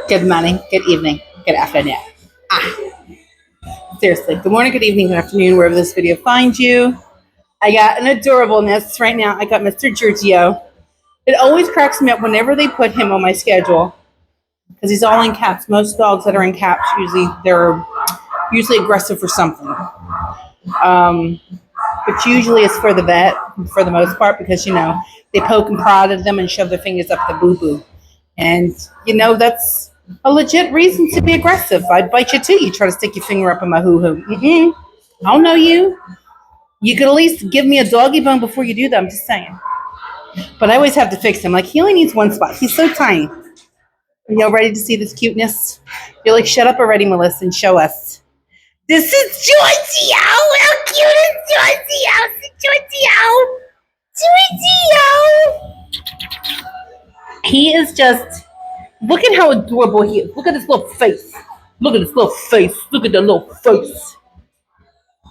Good morning, good evening, good afternoon. Seriously, good morning, good evening, good afternoon, wherever this video finds you. I got an adorableness right now. I got Mr. Giorgio. It always cracks me up whenever they put him on my schedule because he's all in caps. Most dogs that are in caps they're usually aggressive for something. But usually it's for the vet for the most part because they poke and prod at them and shove their fingers up the boo boo, and that's a legit reason to be aggressive. I'd bite you too. You try to stick your finger up in my hoo hoo. I don't know you. You could at least give me a doggy bone before you do that. I'm just saying. But I always have to fix him. Like, he only needs one spot. He's so tiny. Are y'all ready to see this cuteness? You're like, shut up already, Melissa, and show us. This is Giorgio. How cute is Giorgio? Giorgio. He is just, look at how adorable he is. Look at his little face. Look at his little face. Look at the little face.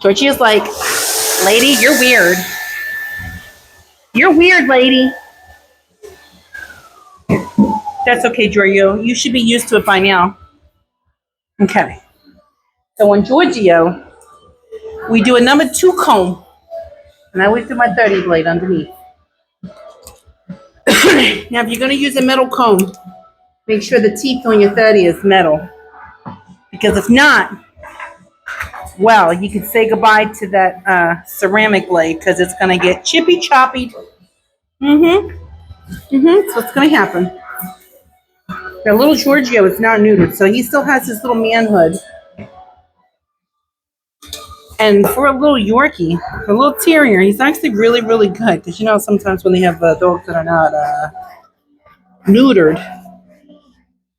Giorgio's like, lady, you're weird. You're weird, lady. That's okay, Giorgio. You should be used to it by now. Okay. So on Giorgio, we do a number 2 comb. And I always do my 30 blade underneath. Now, if you're going to use a metal comb, make sure the teeth on your 30 is metal. Because if not, well, you can say goodbye to that ceramic blade because it's going to get chippy choppy. So what's going to happen? Now, little Giorgio is not neutered, so he still has his little manhood. And for a little Yorkie, a little terrier, he's actually really, really good. Because sometimes when they have dogs that are not neutered,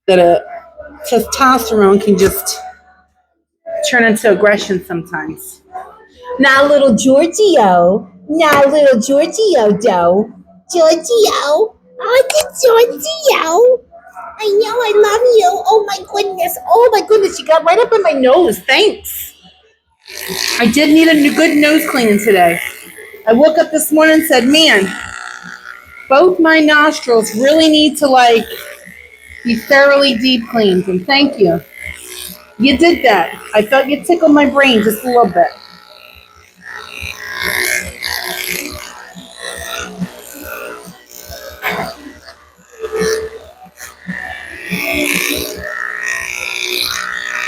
that testosterone can just turn into aggression sometimes. Now, little Giorgio. Giorgio. Oh, it's Giorgio. I know, I love you. Oh my goodness, you got right up in my nose. Thanks. I did need a good nose cleaning today. I woke up this morning and said, man, both my nostrils really need to be thoroughly deep cleaned. And thank you. You did that. I thought you tickled my brain just a little bit.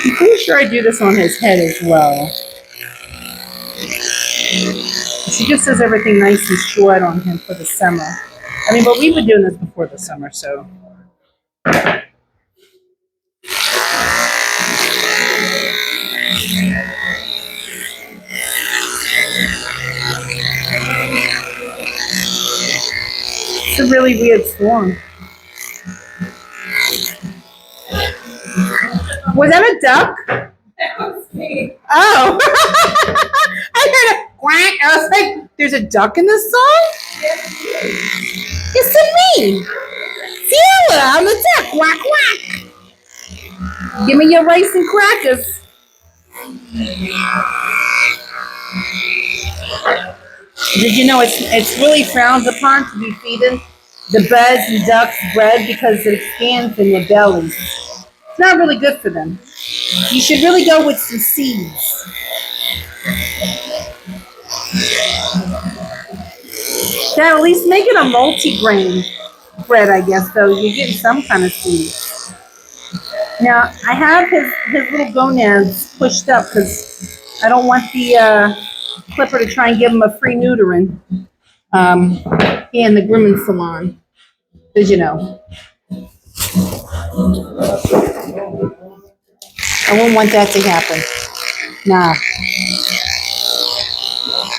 I'm pretty sure I do this on his head as well. She just does everything nice and short on him for the summer. I mean, but we've been doing this before the summer, so. It's a really weird storm. Was that a duck? That was me. Oh. I heard a quack. I was like, there's a duck in this song? It's me. Fiona, I'm a duck. Quack, quack. Give me your rice and crackers. Did you know it's really frowned upon to be feeding the birds and ducks bread because it expands in their bellies? It's not really good for them. You should really go with some seeds. Yeah, at least make it a multi-grain bread, I guess, though. You're getting some kind of seeds. Now, I have his little gonads pushed up because I don't want the clipper to try and give him a free neutering here in the grooming salon. Because, I won't want that to happen. Nah.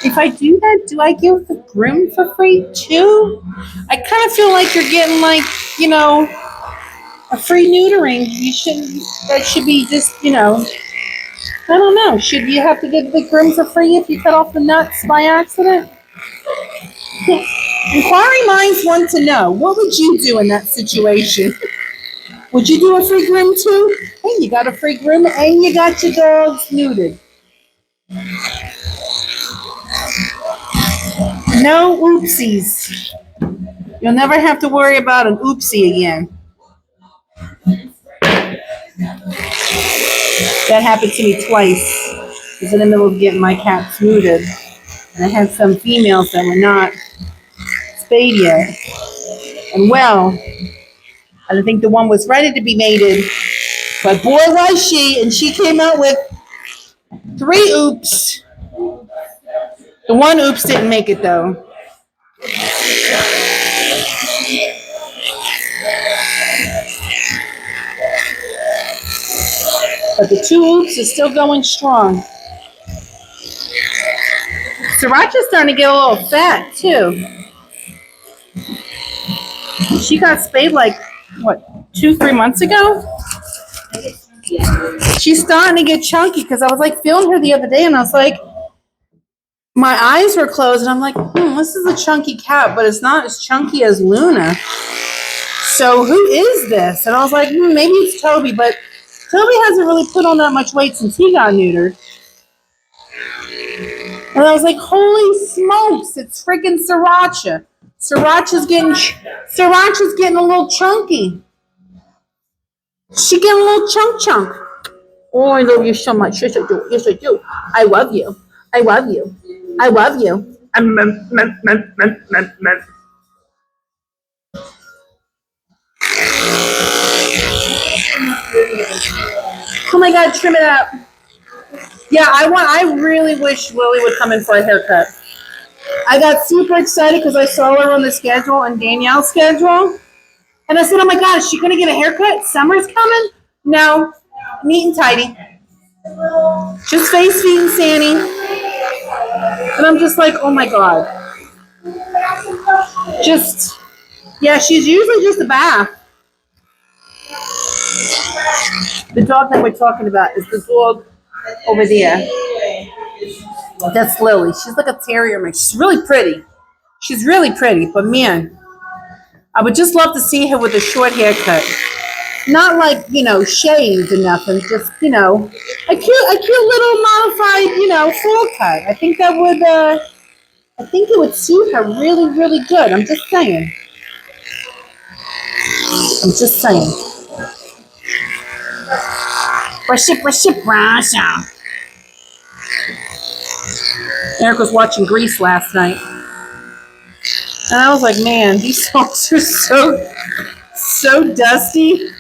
If I do that, do I give the groom for free too? I kind of feel like you're getting a free neutering. That should be just, I don't know. Should you have to give the groom for free if you cut off the nuts by accident? Inquiring minds want to know, what would you do in that situation? Would you do a free groom too? Hey, you got a free groom and you got your dogs neutered. No oopsies. You'll never have to worry about an oopsie again. That happened to me twice. I was in the middle of getting my cat neutered, and I had some females that were not spayed yet. And well, I think the one was ready to be mated, but boy was she, and she came out with 3 oops. The one oops didn't make it though. But the 2 oops is still going strong. Sriracha's starting to get a little fat too. She got spayed like, what, 2-3 months ago? She's starting to get chunky because I was like feeling her the other day and I was like, my eyes were closed and I'm like, this is a chunky cat, but it's not as chunky as Luna. So who is this? And I was like, maybe it's Toby, but Toby hasn't really put on that much weight since he got neutered. And I was like, holy smokes, it's freaking Sriracha. Sriracha's getting a little chunky. She getting a little chunk. Oh, I love you so much. Yes, I do. Yes, I do. I love you. I love you. I love you. Oh my God, trim it up. Yeah, I really wish Lily would come in for a haircut. I got super excited because I saw her on the schedule and Danielle's schedule. And I said, oh my God, is she going to get a haircut? Summer's coming? No. Neat and tidy. Just face, feet, and Sandy. And I'm just like, oh my God. Yeah, she's usually just a bath. The dog that we're talking about is the dog over there. That's Lily. She's like a terrier mix. She's really pretty. But man, I would just love to see her with a short haircut. Not like, shaved or nothing. Just, a cute little modified, full cut. I think it would suit her really, really good. I'm just saying. Eric was watching Grease last night. And I was like, man, these songs are so dusty.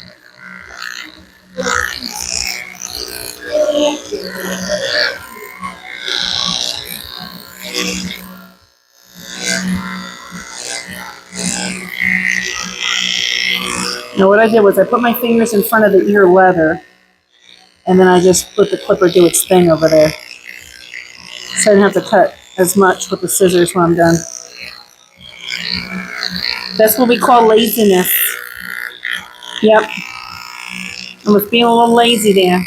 Now what I did was I put my fingers in front of the ear leather and then I just let the clipper do its thing over there. So I didn't have to cut as much with the scissors when I'm done. That's what we call laziness. Yep. I was being a little lazy there.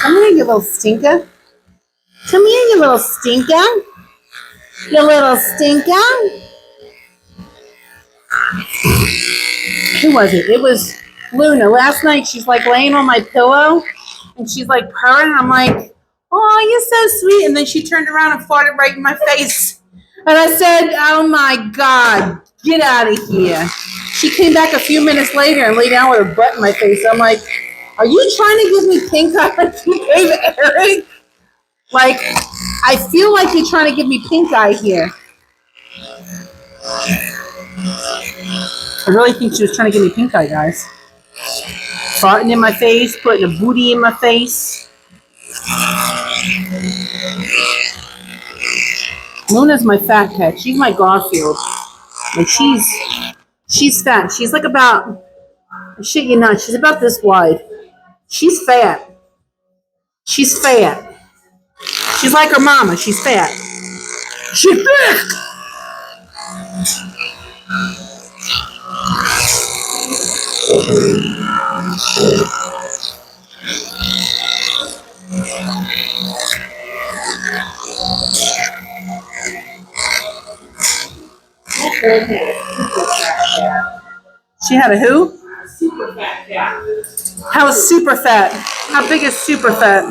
Come here, you little stinker. Come here, you little stinker. You little stinker. Who was it? It was Luna. Last night she's like laying on my pillow and she's like purring. I'm like, oh, you're so sweet. And then she turned around and farted right in my face. And I said, oh my God, get out of here. She came back a few minutes later and lay down with her butt in my face. I'm like, are you trying to give me pink eye like you gave Eric? Like, I feel like you're trying to give me pink eye here. I really think she was trying to give me pink eye, guys. Farting in my face, putting a booty in my face. Luna's my fat pet. She's my Garfield. Like she's fat. She's like about, shit you not, she's about this wide. She's fat. She's fat. She's like her mama. She's fat. She's fat. She had a who? Super fat cat. How is super fat? How big is super fat?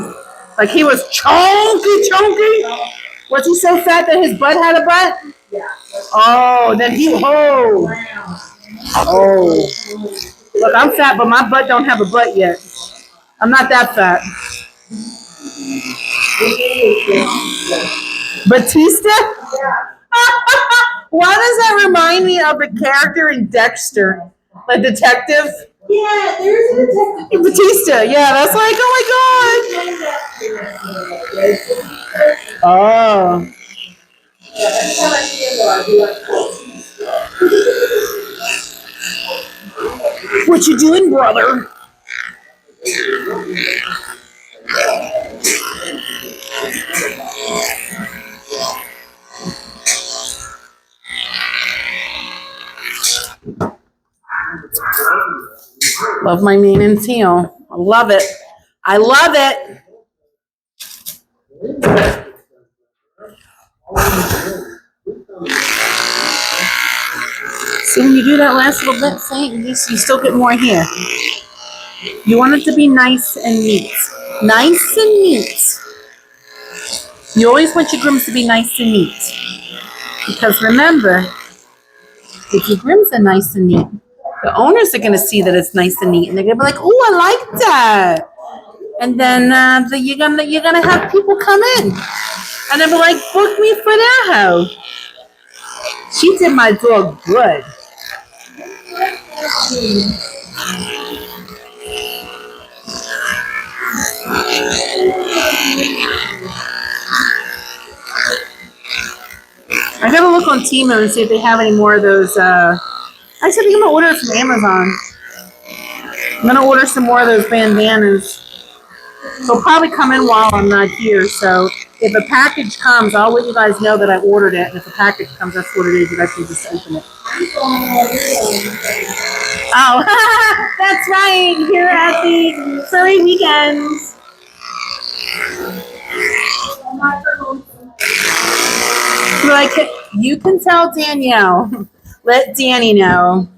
Like he was chunky? Was he so fat that his butt had a butt? Yeah. Oh, then he, oh. Oh, look, I'm fat, but my butt don't have a butt yet. I'm not that fat. Batista? Why does that remind me of a character in Dexter? The detective? Yeah, there's a detective. Batista, yeah, that's like, oh my god. Oh. Every time I see him, though, I do like, What you doing, brother? Love my mane and tail. I love it. I love it. See, when you do that last little bit, you still get more hair. You want it to be nice and neat. Nice and neat. You always want your grooms to be nice and neat. Because remember, if your grooms are nice and neat, the owners are going to see that it's nice and neat, and they're going to be like, "Oh, I like that." And then you're gonna have people come in, and they'll be like, "Book me for their house." She did my dog good. I gotta look on Temu and see if they have any more of those. I said I'm gonna order it from Amazon. I'm gonna order some more of those bandanas. They'll probably come in while I'm not here. So if a package comes, I'll let you guys know that I ordered it. And if a package comes, that's what it is. You guys can just open it. Oh, that's right. Here at the Surrey weekends. Like, you can tell Danielle. Let Danny know.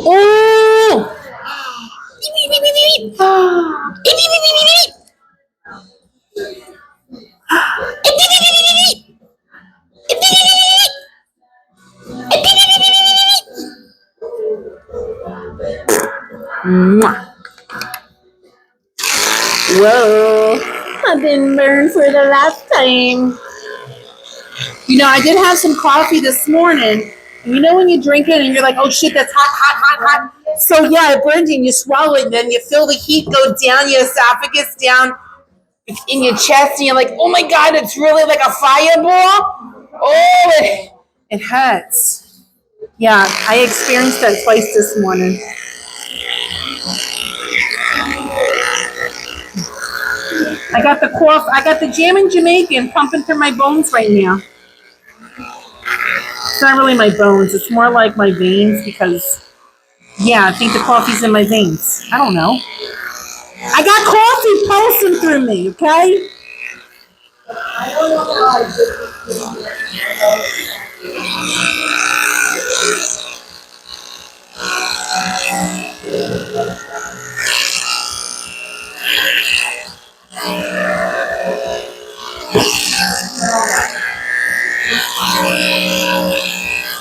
Oh! Mwah. Whoa. I've been burned for the last time. You know, I did have some coffee this morning. And you know when you drink it and you're like, oh shit, that's hot, hot, hot, hot. So yeah, it burns you and you swallow it and then you feel the heat go down your esophagus, down in your chest, and you're like, oh my god, it's really like a fireball. Oh, it hurts. Yeah, I experienced that twice this morning. I got the cough. I got the Jammin' Jamaican pumping through my bones right now. It's not really my bones. It's more like my veins because, yeah, I think the coffee's in my veins. I don't know. I got coffee pulsing through me, okay?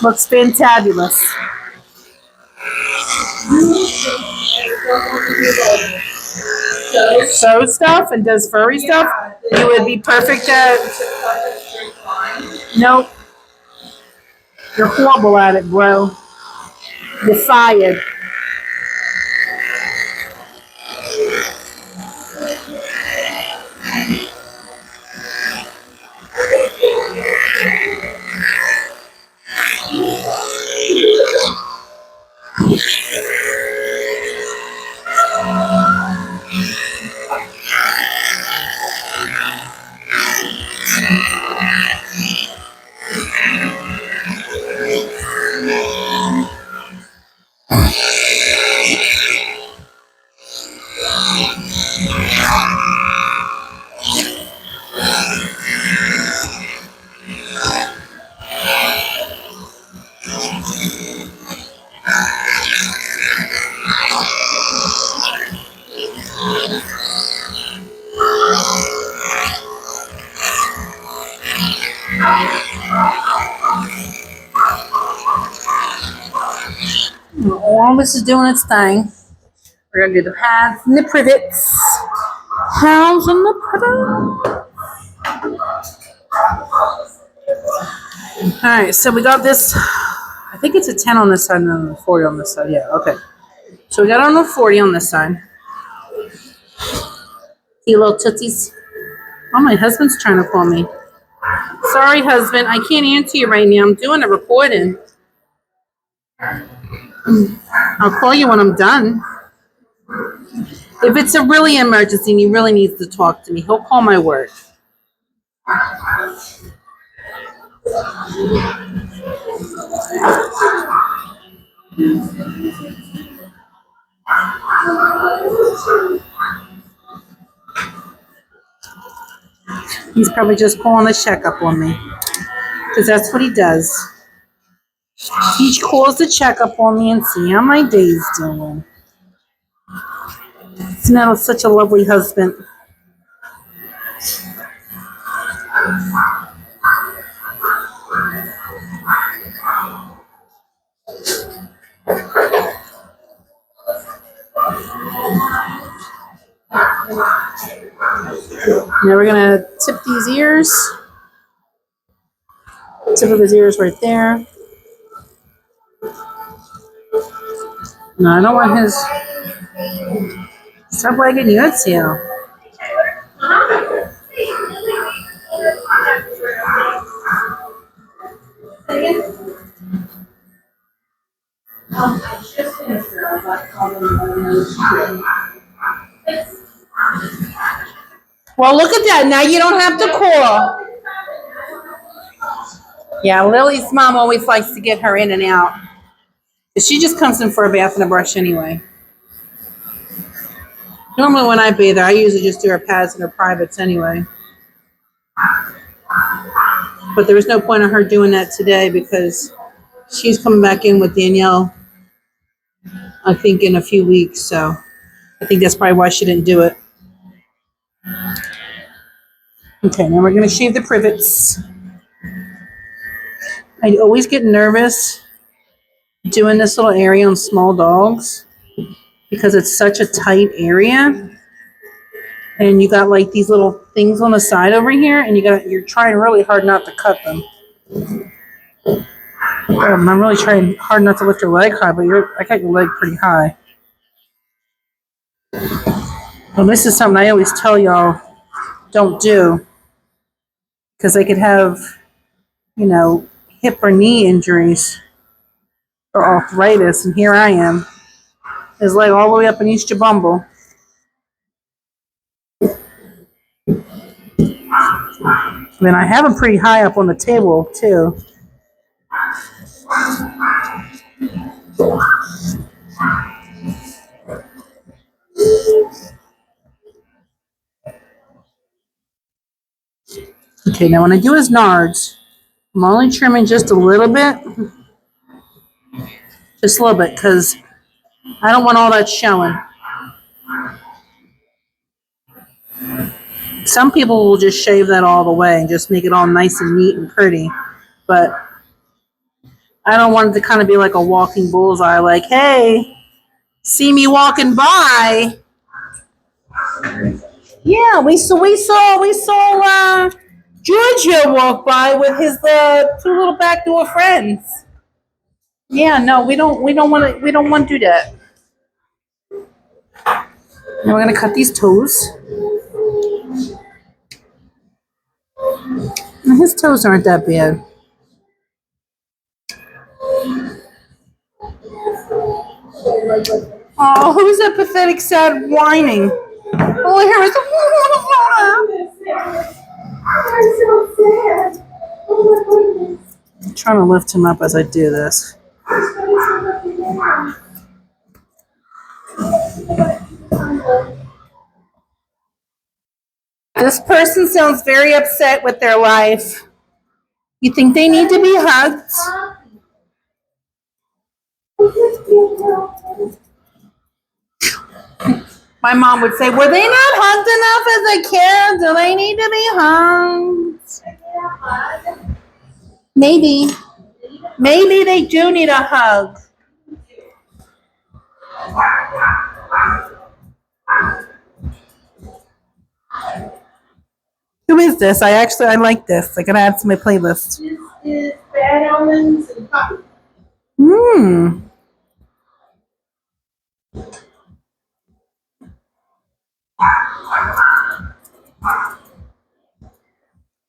Looks fantabulous. Sew stuff and does furry stuff. You would be perfect at. Nope. You're horrible at it, bro. You're fired. All this is doing its thing. We're gonna do the pads and the privets. Pads and the privets. All right, so we got this. I think it's a 10 on this side and then a 40 on this side. Yeah, okay. So we got on the 40 on this side. See little tootsies. Oh, my husband's trying to call me. Sorry, husband, I can't answer you right now. I'm doing a recording. I'll call you when I'm done. If it's a really emergency and he really needs to talk to me, he'll call my work. He's probably just calling to check up on me. Because that's what he does. He calls to check up on me and see how my day's doing. Isn't that such a lovely husband? Now we're going to tip these ears. Tip of his ears right there. No, I don't want his... Stop wagging your tail. Well, look at that. Now you don't have to call. Yeah, Lily's mom always likes to get her in and out. She just comes in for a bath and a brush anyway. Normally when I bathe her, I usually just do her pads and her privates anyway. But there was no point in her doing that today because she's coming back in with Danielle, I think, in a few weeks. So I think that's probably why she didn't do it. Okay, now we're going to shave the privets. I always get nervous doing this little area on small dogs because it's such a tight area. And you got like these little things on the side over here, and you're trying really hard not to cut them. I'm really trying hard not to lift your leg high, but I got your leg pretty high. Well, this is something I always tell y'all don't do because they could have, hip or knee injuries or arthritis, and here I am, his leg all the way up in East Jabumble. Then I have him pretty high up on the table too. Okay, now when I do his nards, I'm only trimming just a little bit. Just a little bit, because I don't want all that showing. Some people will just shave that all the way and just make it all nice and neat and pretty. But I don't want it to kind of be like a walking bullseye, like, hey, see me walking by. Yeah, we saw Giorgio walk by with his two little backdoor friends. Yeah, no, we don't want to do that. Now we're gonna cut these toes. And his toes aren't that bad. Oh, who's that pathetic, sad whining? All I hear is I'm trying to lift him up as I do this. This person sounds very upset with their life. You think they need to be hugged? My mom would say, were they not hugged enough as a kid? Do they need to be hugged? Maybe. Maybe they do need a hug. Who is this? I like this. I gotta add to my playlist. This is bad almonds and coffee. Mmm.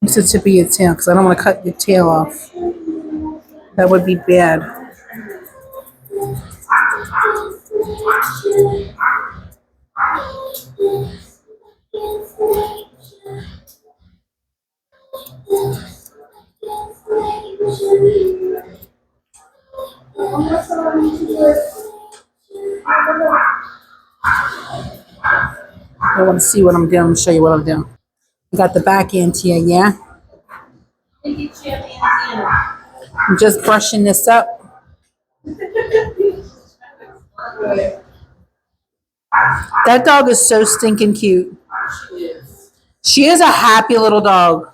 Use the tip of your tail because I don't want to cut your tail off. That would be bad. I want to see what I'm doing. Show you what I'm doing. I got the back end here, yeah? I'm just brushing this up. That dog is so stinking cute. She is a happy little dog.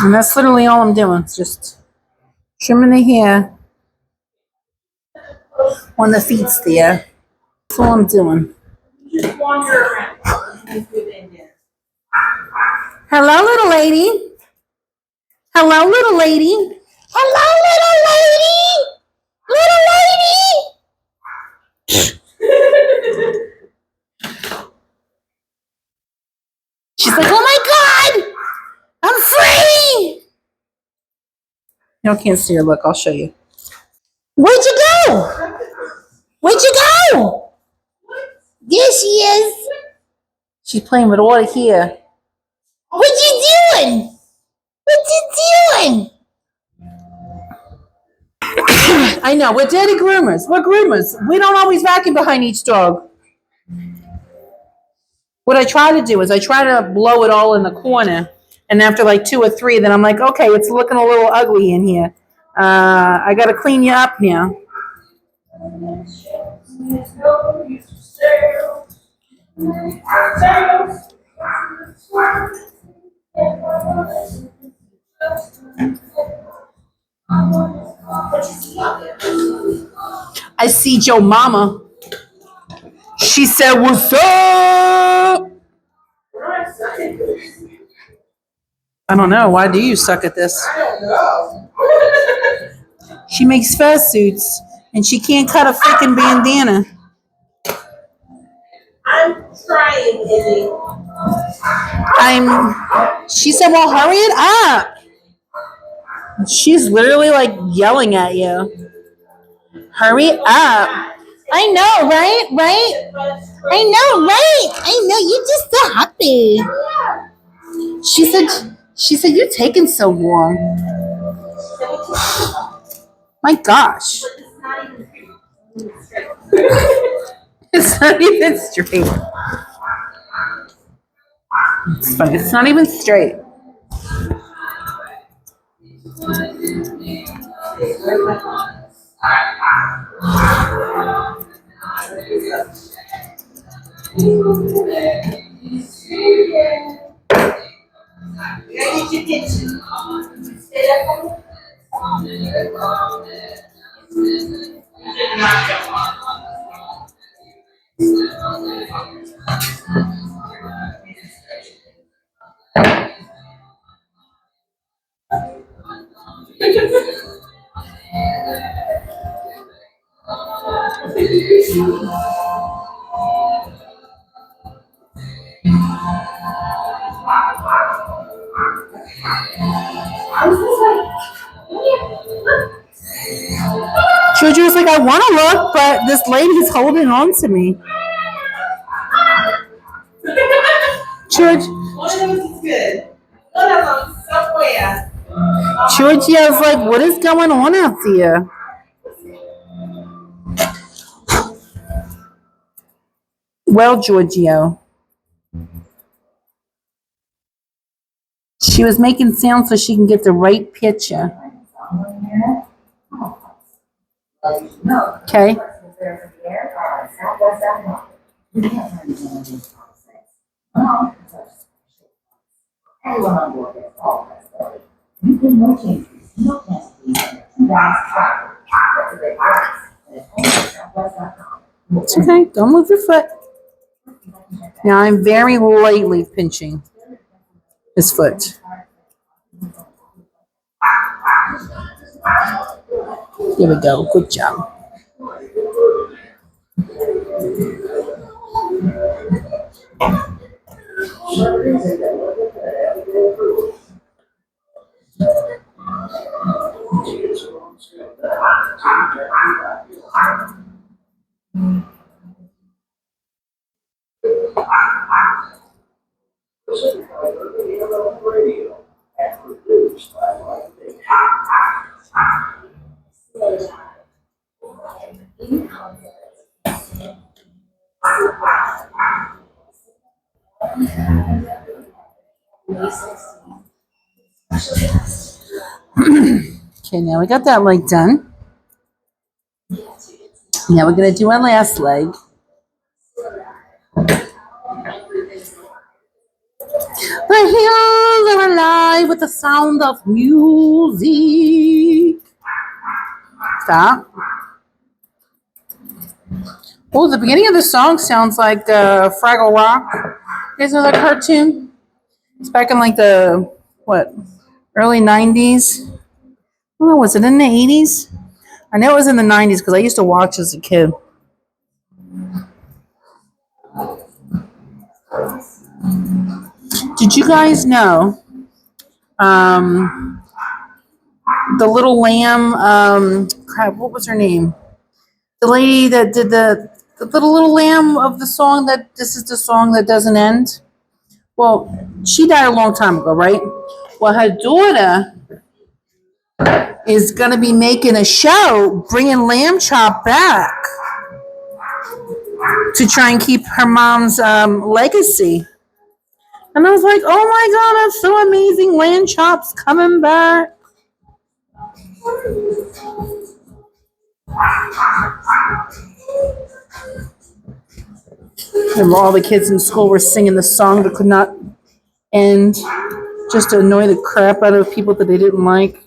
And that's literally all I'm doing. It's just trimming the hair on the feet's there. That's all I'm doing. Just wander around. Hello, little lady. Hello, little lady. Hello, little lady. Little lady. She's like, oh my God, I'm free. Y'all can't see her. Look, I'll show you. Where'd you go? Where'd you go? There she is. She's playing with all the hair. What you doing? What you doing? I know, we're dirty groomers. We're groomers. We don't always vacuum behind each dog. What I try to do is I try to blow it all in the corner. And after like 2 or 3, then I'm like, okay, it's looking a little ugly in here. I got to clean you up now. I see Joe Mama. She said, what's up? I don't know. Why do you suck at this? She makes fursuits and she can't cut a freaking bandana. I'm trying, Izzy. She said, well, hurry it up. She's literally like yelling at you. Hurry up. I know, right? Right? I know, right? I know, you're just so happy. She said, you're taking so long. My gosh. It's not even straight. It's funny. It's not even straight. Giorgio was like, I want to look, but this lady's holding on to me. Giorgio's like, what is going on out there? Well, Giorgio. She was making sounds so she can get the right picture. Okay. It's okay. Don't move your foot. Now I'm very lightly pinching his foot. Here we go. Good job. Okay, now we got that leg done. Now we're going to do our last leg. The hills are alive with the sound of music. Stop. Oh, the beginning of the song sounds like Fraggle Rock. Isn't that cartoon? It's back in like the, early 90s? Oh, was it in the 80s? I know it was in the 90s because I used to watch as a kid. Did you guys know the little lamb, what was her name? The lady that did the little lamb of the song that this is the song that doesn't end? Well, she died a long time ago, right? Well, her daughter is going to be making a show bringing Lamb Chop back to try and keep her mom's legacy. And I was like, oh my God, that's so amazing. Lamb Chop's coming back. And all the kids in school were singing the song that could not end, just to annoy the crap out of people that they didn't like.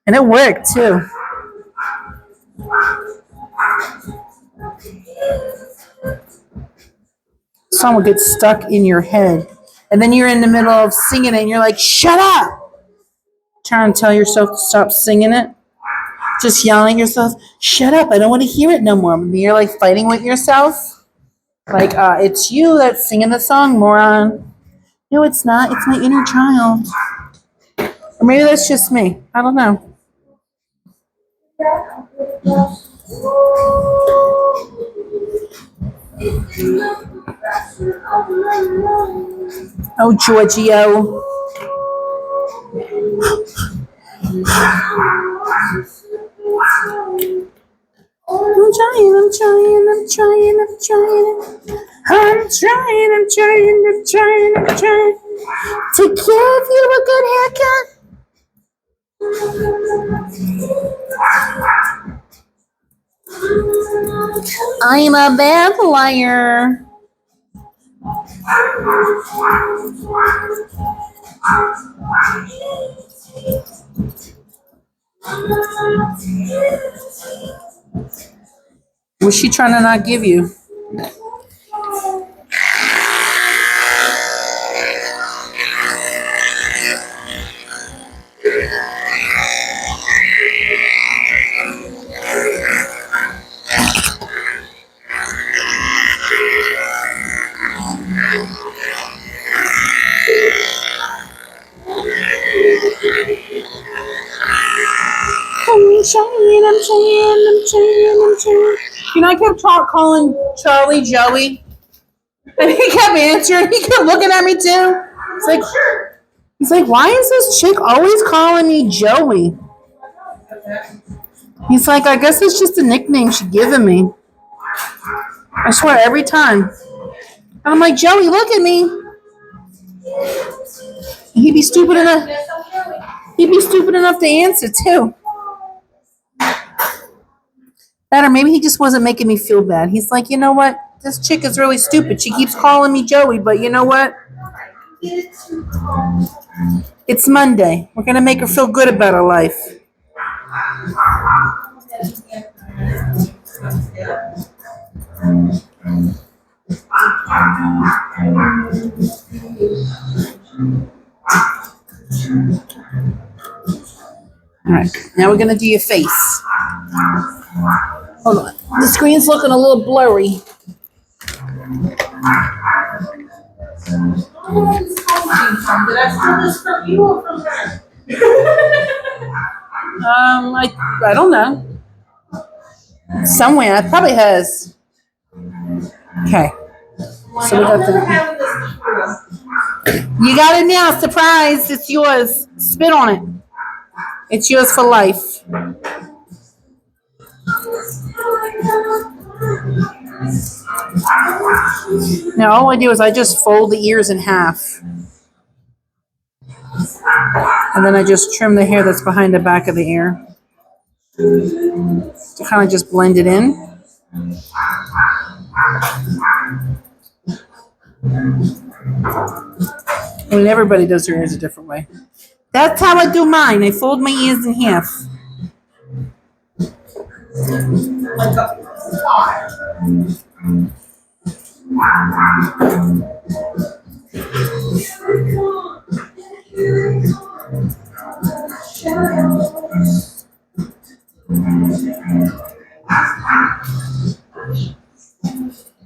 And it worked too. The song would get stuck in your head. And then you're in the middle of singing it and you're like, shut up! Trying to tell yourself to stop singing it. Just yelling at yourself, shut up, I don't want to hear it no more. And you're like fighting with yourself. Like, it's you that's singing the song, moron. No, it's not. It's my inner child. Or maybe that's just me. I don't know. Oh, Giorgio. I'm trying to give you a good haircut. I'm a bad liar. What's she trying to not give you? I'm trying. You know, I kept calling Charlie Joey, and he kept answering. He kept looking at me too. He's like, why is this chick always calling me Joey? He's like, I guess it's just a nickname she's giving me. I swear, every time. And I'm like, Joey, look at me. He'd be stupid enough. He'd be stupid enough to answer too. That, or maybe he just wasn't making me feel bad. He's like, you know what? This chick is really stupid. She keeps calling me Joey, but you know what? It's Monday. We're gonna make her feel good about her life. All right, now we're gonna do your face. Hold on, the screen's looking a little blurry. Did I steal this from you or from her? I don't know. Somewhere, it probably has. Okay, so we got that. You got it now. Surprise! It's yours. Spit on it. It's yours for life. Now all I do is I just fold the ears in half. And then I just trim the hair that's behind the back of the ear. To kind of just blend it in. I mean, everybody does their ears a different way. That's how I do mine. I fold my ears in half. Like a car.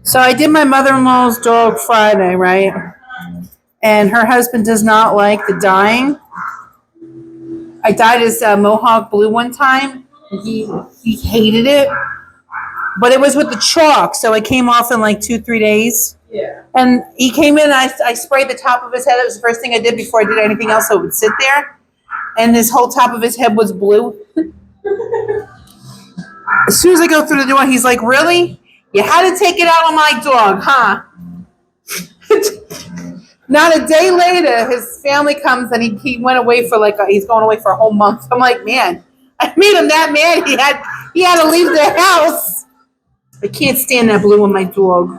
So I did my mother-in-law's dog Friday, right? And her husband does not like the dyeing. I dyed his mohawk blue one time. He hated it. But it was with the chalk, so it came off in like 2-3 days. Yeah. And he came in, and I sprayed the top of his head. It was the first thing I did before I did anything else, so it would sit there. And his whole top of his head was blue. As soon as I go through the door, he's like, really? You had to take it out on my dog, huh? Not a day later, his family comes, and he went away for he's going away for a whole month. I'm like, man, I made him that mad. He had to leave the house. I can't stand that blue on my dog.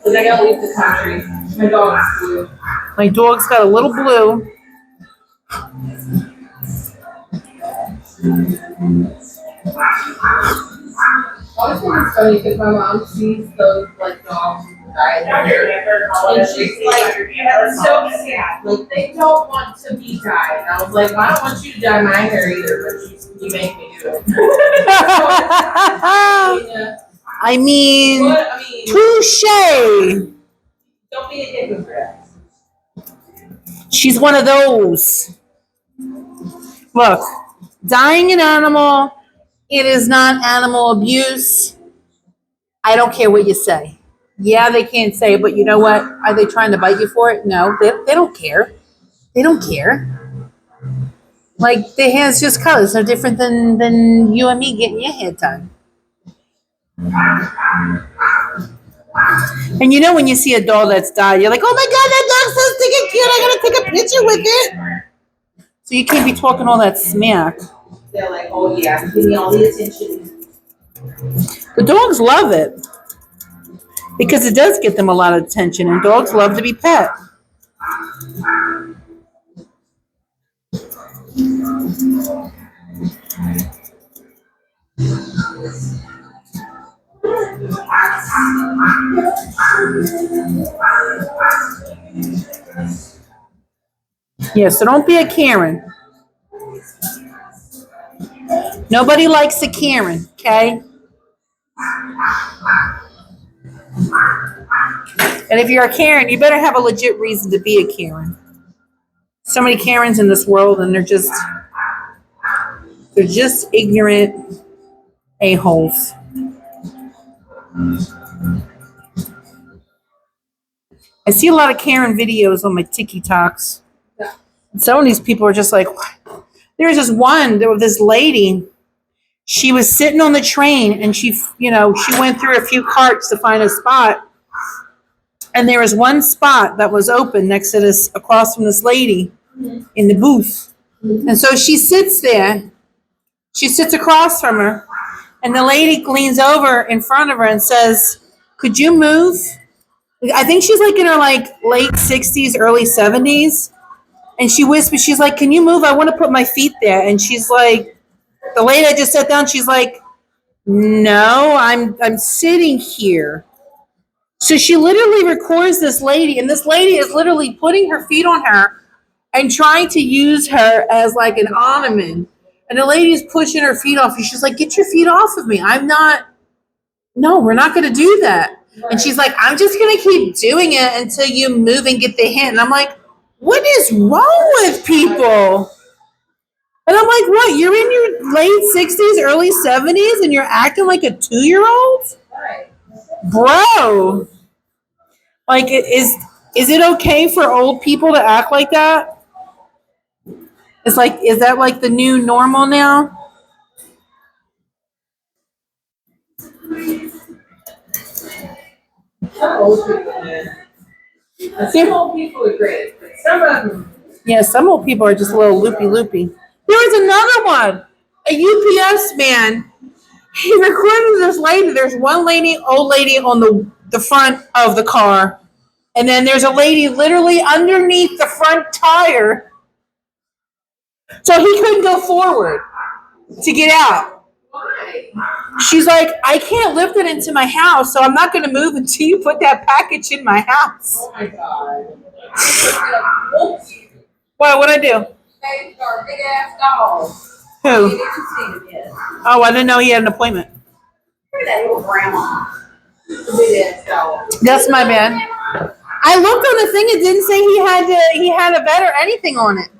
But I gotta leave the country. My dog's blue. My dog's got a little blue. I always think it's funny because my mom sees those like dogs with dyed hair, and she's like, "That's so sad. Like they don't want to be dyed." And I was like, "Well, I don't want you to dye my hair either, but you make me do it." I mean, touche. Don't be a hypocrite. She's one of those. Look, dyeing an animal, it is not animal abuse. I don't care what you say. Yeah, they can't say it, but you know what? Are they trying to bite you for it? No, they don't care. They don't care. Like, their hair's just colors. No different than you and me getting your hair done. And you know when you see a dog that's dyed, you're like, oh my God, that dog's so stinking cute. I gotta take a picture with it. So you can't be talking all that smack. They're like, "Oh yeah, give me all the attention." The dogs love it because it does get them a lot of attention, and dogs love to be pet. Yeah, so don't be a Karen. Nobody likes a Karen, okay? And if you're a Karen, you better have a legit reason to be a Karen. So many Karens in this world, and they're just ignorant a-holes. I see a lot of Karen videos on my TikToks. Some of these people are just like, what? There was just one, there was this lady, she was sitting on the train and she went through a few carts to find a spot. And there was one spot that was open next to this, across from this lady in the booth. And so she sits there. She sits across from her. And the lady leans over in front of her and says, "Could you move?" I think she's like in her like late 60s, early 70s. And she whispers, she's like, "Can you move? I want to put my feet there." And she's like, the lady I just sat down, she's like, "No, I'm sitting here." So she literally records this lady, and this lady is literally putting her feet on her and trying to use her as like an ornament. And the lady's pushing her feet off. And she's like, "Get your feet off of me. I'm not, no, we're not going to do that." And she's like, "I'm just going to keep doing it until you move and get the hint." And I'm like, what is wrong with people? And I'm like, what? You're in your late 60s, early 70s, and you're acting like a 2-year-old? Bro. Like, is it okay for old people to act like that? It's like, is that like the new normal now? Some old people, man. Some old people are great, but some of them. Yeah, some old people are just a little loopy. There was another one, a UPS man. He recorded this lady. There's one lady, old lady on the front of the car. And then there's a lady literally underneath the front tire. So he couldn't go forward to get out. Why? She's like, "I can't lift it into my house, so I'm not going to move until you put that package in my house." Oh my God. What'd I do? They are big ass dogs. Who? Did you see them yet? Oh, I didn't know he had an appointment. Look at that little grandma. The big ass dog. That's my bad. I looked on the thing. It didn't say he had a vet or anything on it.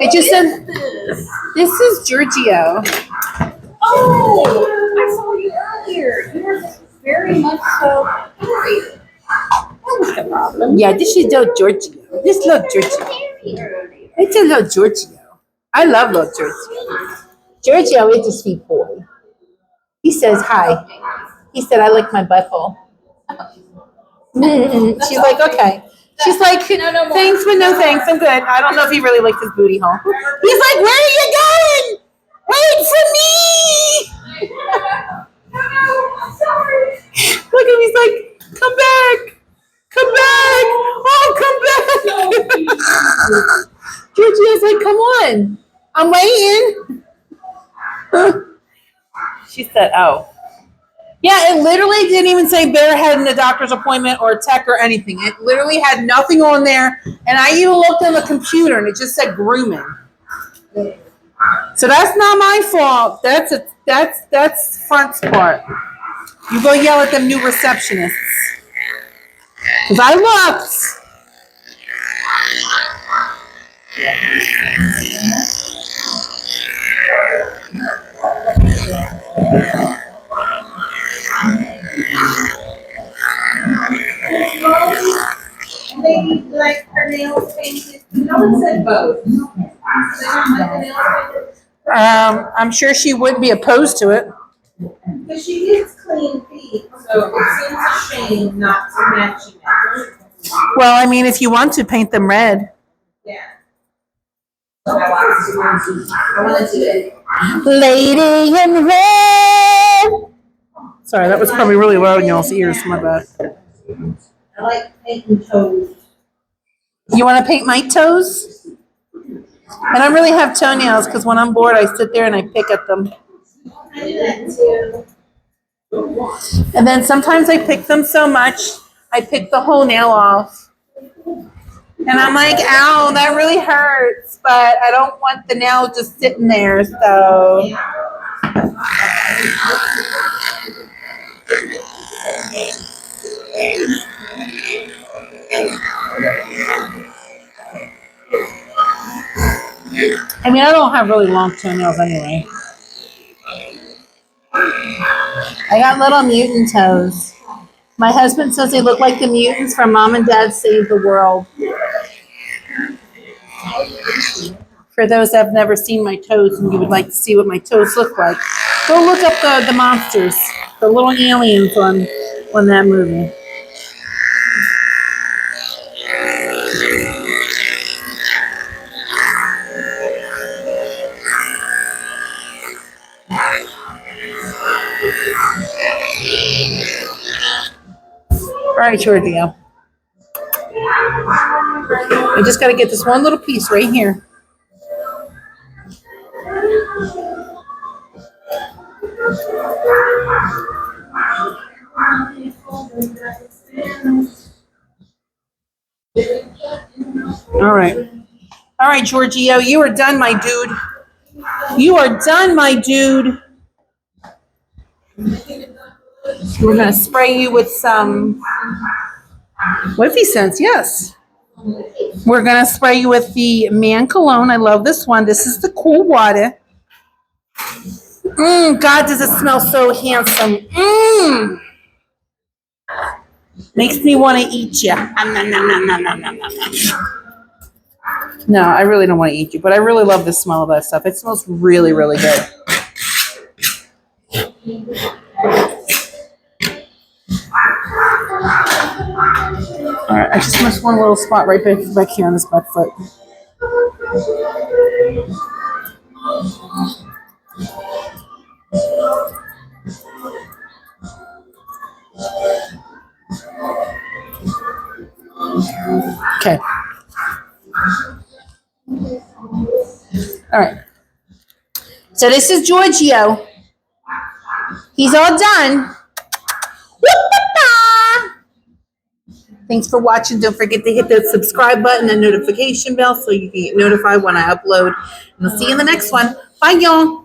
It just said, "This is Giorgio." Oh, I saw you earlier. You were very much so hungry. What was the problem? Yeah, this is little Giorgio. This little Giorgio. It's a little Giorgio. I love little Giorgio. Giorgio is a sweet boy. He says hi. He said, "I like my butthole." She's like, "Okay." She's like, "Thanks, but no thanks. I'm good." I don't know if he really liked his booty hole. He's like, "Where are you going? Wait for me!" I'm sorry. Look at him. He's like, "Come back. Come back. Oh, come back." Giorgio's like, "Come on. I'm waiting." She said, "Oh." Yeah, it literally didn't even say Bear had in a doctor's appointment or a tech or anything. It literally had nothing on there. And I even looked on the computer and it just said grooming. So that's not my fault. That's Front's part. You go yell at them new receptionists. Because I looked. Maybe like her nails painted. No one said both. They don't like the nails painted. I'm sure she wouldn't be opposed to it. Because she gets clean feet, so it seems a shame not to match it. Well, I mean, if you want to paint them red. Yeah. I want to do it. Lady in red. Sorry, that was probably really loud in y'all's ears. My bad. I like painting toes. You want to paint my toes? I don't really have toenails because when I'm bored, I sit there and I pick at them. I do that too. And then sometimes I pick them so much, I pick the whole nail off. And I'm like, ow, that really hurts, but I don't want the nail just sitting there, so. I mean, I don't have really long toenails anyway. I got little mutant toes. My husband says they look like the mutants from Mom and Dad Save the World. For those that have never seen my toes and you would like to see what my toes look like, go look up the monsters, the little aliens on that movie. right, Giorgio. I just got to get this one little piece right here. All right. All right, Giorgio, you are done, my dude. You are done, my dude. We're going to spray you with some wiffyscents, yes. We're going to spray you with the man cologne. I love this one. This is the cool water. God, does it smell so handsome. Makes me want to eat you. No, I really don't want to eat you, but I really love the smell of that stuff. It smells really, really good. All right, I just missed one little spot right back here on this back foot. Okay. All right. So this is Giorgio. He's all done. Thanks for watching. Don't forget to hit that subscribe button and notification bell so you can get notified when I upload. And I'll see you in the next one. Bye, y'all.